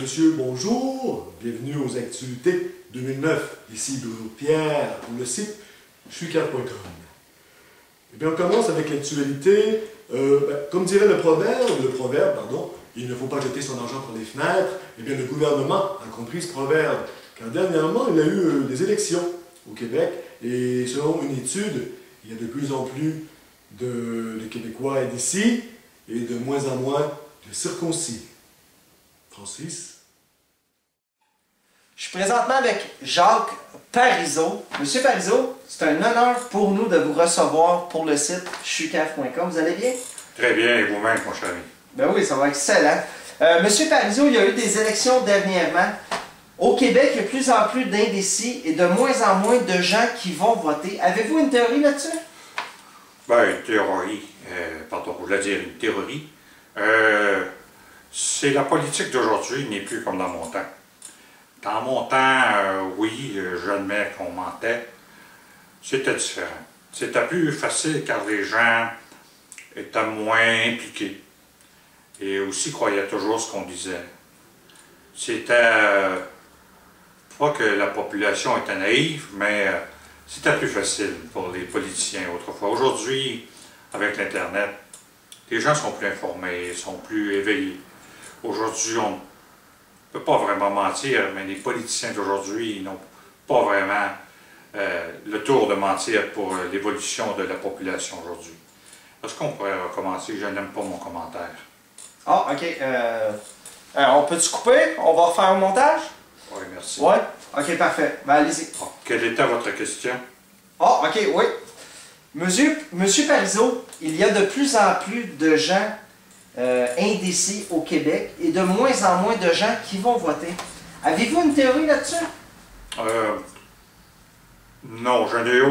messieurs, bonjour. Bienvenue aux Actualités 2009. Ici Bruno Pierre pour le site chuicaf.com. Eh bien, on commence avec l'actualité. Comme dirait le proverbe, il ne faut pas jeter son argent par les fenêtres. Eh bien, le gouvernement a compris ce proverbe. Car dernièrement, il y a eu des élections au Québec. Et selon une étude, il y a de plus en plus de Québécois d'ici et de moins en moins de circoncis. Francis? Je suis présentement avec Jacques Parizeau. Monsieur Parizeau, c'est un honneur pour nous de vous recevoir pour le site chuicaf.com. Vous allez bien? Très bien, et vous-même, mon cher ami? Ben oui, ça va excellent. Monsieur Parizeau, il y a eu des élections dernièrement. Au Québec, il y a de plus en plus d'indécis et de moins en moins de gens qui vont voter. Avez-vous une théorie là-dessus? Ben, une théorie, je voulais dire une théorie. C'est la politique d'aujourd'hui n'est plus comme dans mon temps. Dans mon temps, oui, j'admets qu'on mentait. C'était différent. C'était plus facile car les gens étaient moins impliqués. Et aussi croyaient toujours ce qu'on disait. C'était pas que la population était naïve, mais c'était plus facile pour les politiciens autrefois. Aujourd'hui, avec l'Internet, les gens sont plus informés, sont plus éveillés. Aujourd'hui, on ne peut pas vraiment mentir, mais les politiciens d'aujourd'hui n'ont pas vraiment le tour de mentir pour l'évolution de la population aujourd'hui. Est-ce qu'on pourrait recommencer? Je n'aime pas mon commentaire. Ah, ok. On peut-tu couper? On va refaire un montage? Oui, merci. Oui? Ok, parfait. Ben, allez-y. Oh, quelle était votre question? Ah, ok, oui. Monsieur Parizeau, il y a de plus en plus de gens indécis au Québec et de moins en moins de gens qui vont voter. Avez-vous une théorie là-dessus? Non, je n'ai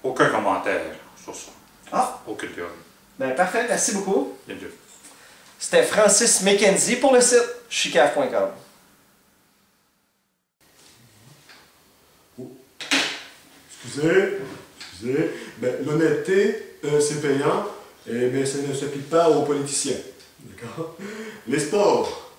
aucun commentaire sur ça. Ah! Aucune théorie. Ben, parfait, merci beaucoup. Bien sûr. C'était Francis McKenzie pour le site chuicaf.com. Oh. Excusez. Ben, l'honnêteté, c'est payant, mais ça ne s'applique pas aux politiciens. D'accord? Les sports.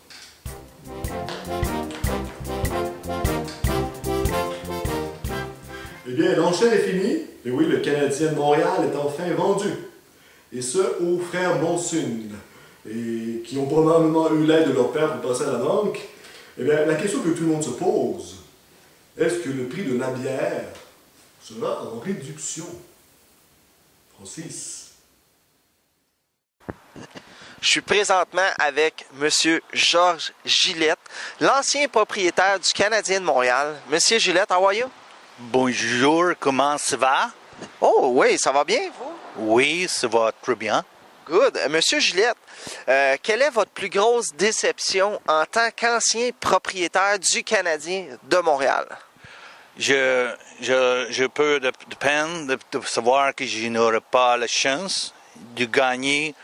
Eh bien, l'enchère est finie. Et oui, le Canadien de Montréal est enfin vendu. Et ce, aux frères Monson, et qui ont probablement eu l'aide de leur père pour passer à la banque. Eh bien, la question que tout le monde se pose, est-ce que le prix de la bière sera en réduction? Francis? Je suis présentement avec Monsieur Georges Gillette, l'ancien propriétaire du Canadien de Montréal. Monsieur Gillette, how are you? Bonjour, comment ça va? Oh oui, ça va bien, vous? Oui, ça va très bien. Good. Monsieur Gillette, quelle est votre plus grosse déception en tant qu'ancien propriétaire du Canadien de Montréal? Je peux dépendre de savoir que je n'aurai pas la chance de gagner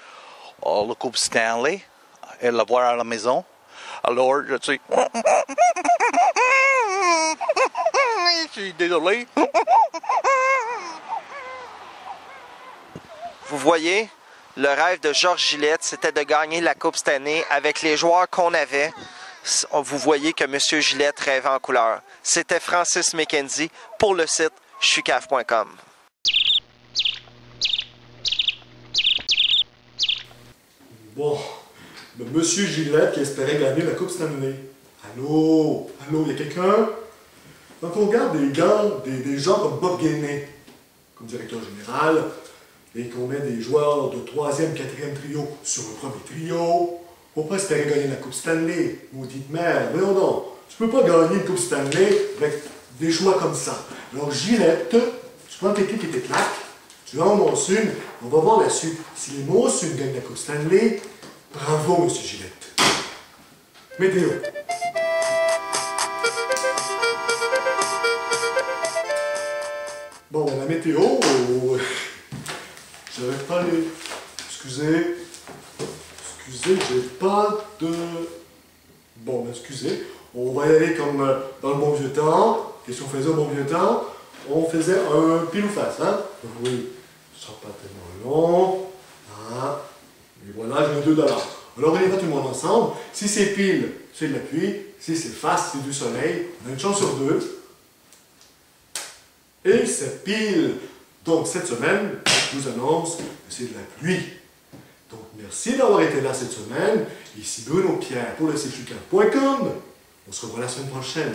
le Coupe Stanley et l'avoir à la maison. Alors, je suis... Je suis désolé. Vous voyez, le rêve de Georges Gillette, c'était de gagner la Coupe Stanley avec les joueurs qu'on avait. Vous voyez que M. Gillette rêvait en couleur. C'était Francis McKenzie pour le site chuicaf.com. Bon, Monsieur Gillette qui espérait gagner la Coupe Stanley. Allô, il y a quelqu'un? Quand on regarde des gens comme Bob Gainey, comme directeur général, et qu'on met des joueurs de 3e, 4e trio sur le premier trio, on peut espérer gagner la Coupe Stanley. Maudite merde, voyons donc. Tu peux pas gagner une Coupe Stanley avec des choix comme ça. Alors Gillette, tu prends tes clics et tes claques, tu vas en Monson, on va voir la suite. Si les Monson gagnent la Coupe Stanley, bravo, Monsieur Gillette. Météo. Bon, la météo, j'avais pas les... Excusez, j'ai pas de... Bon, excusez, on va y aller comme dans le bon vieux temps. Qu'est-ce qu'on faisait au bon vieux temps? On faisait un pile ou face, hein? Oui, ce sera pas tellement long. Ah. Et voilà, j'ai $2. Alors on y va tout le monde ensemble. Si c'est pile, c'est de la pluie. Si c'est face, c'est du soleil. On a une chance sur deux. Et c'est pile. Donc cette semaine, je vous annonce que c'est de la pluie. Donc merci d'avoir été là cette semaine. Ici Bruno Pierre pour le cflucaf.com. On se revoit la semaine prochaine.